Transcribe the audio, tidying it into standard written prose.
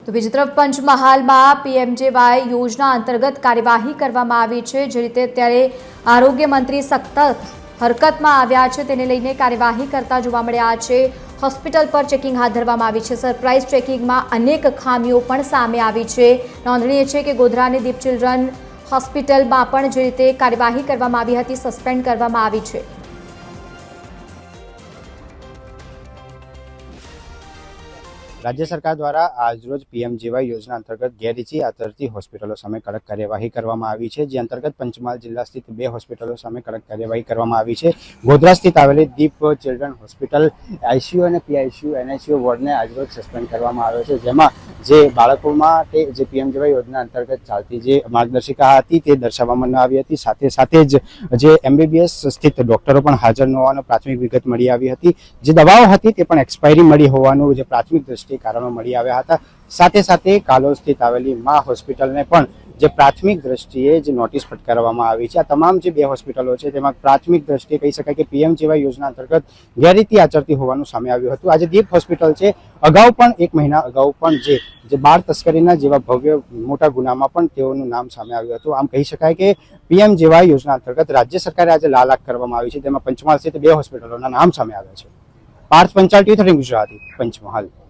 તો બીજી તરફ પંચમહાલમાં પીએમજેવાય યોજના અંતર્ગત કાર્યવાહી કરવામાં આવી છે। જે રીતે અત્યારે આરોગ્ય મંત્રી સખત હરકતમાં આવ્યા છે તેને લઈને કાર્યવાહી કરતા જોવા મળ્યા છે। હોસ્પિટલ પર ચેકિંગ હાથ ધરવામાં આવી છે। સરપ્રાઇઝ ચેકિંગમાં અનેક ખામીઓ પણ સામે આવી છે। નોંધનીય છે કે ગોધરાની દીપ ચિલ્ડ્રન હોસ્પિટલમાં પણ જે રીતે કાર્યવાહી કરવામાં આવી હતી સસ્પેન્ડ કરવામાં આવી છે। राज्य सरकार द्वारा આજરોજ પીએમજેવાય યોજના અંતર્ગત ગેરરીતિ આચરતી હોસ્પિટલો સામે કડક કાર્યવાહી કરવામાં આવી છે। જે અંતર્ગત પંચમહાલ જિલ્લા સ્થિત 2 હોસ્પિટલો સામે કડક કાર્યવાહી કરવામાં આવી છે। ગોધરા સ્થિત આવેલી દીપ ચિલ્ડ્રન હોસ્પિટલ આઈસીયુ અને પીઆઈસીયુ એનઆઈસીયુ વોર્ડને આજરોજ સસ્પેન્ડ કરવામાં આવ્યો છે। જેમાં જે બાળકો માટે જે પીએમજેવાય યોજના અંતર્ગત ચાલતી જે માર્ગદર્શિકા હતી તે દર્શાવવામાં ન આવી હતી। સાથે સાથે જ જે એમબીબીએસ સ્થિત ડોક્ટરો પણ હાજર ન હોવાનો પ્રાથમિક વિગત મળી આવી હતી। જે દવાઓ હતી તે પણ એક્સપાયરી મળી હોવાનું જે પ્રાથમિક દ્રષ્ટિએ કારણો મળી આવ્યા હતા। સાથે સાથે કાલોલ સ્થિત આવેલી મા હોસ્પિટલને પણ જે પ્રાથમિક દ્રષ્ટિએ જે નોટિસ ફટકારવામાં આવી છે। આ તમામ જે 2 હોસ્પિટલો છે તેમાં પ્રાથમિક દ્રષ્ટિએ કહી શકાય કે પીએમજેવાય યોજના અંતર્ગત ગેરરીતિ આચરતી હોવાનું સામે આવ્યું હતું। આજે દીપ હોસ્પિટલ છે અગાઉ પણ 1 મહિના અગાઉ પણ જે બાળ તસ્કરીના જેવા ભવ્ય મોટા ગુનામાં પણ તેઓનું નામ સામે આવ્યું હતું। આમ કહી શકાય કે પીએમજેવાય યોજના અંતર્ગત રાજ્ય સરકારે આજે લાલ આંખ કરવામાં આવી છે। તેમાં પંચમહાલ સ્થિત 2 હોસ્પિટલોના નામ સામે આવ્યા છે। પાર્થ પંચાલ, ટી13 ગુજરાતી, પંચમહાલ।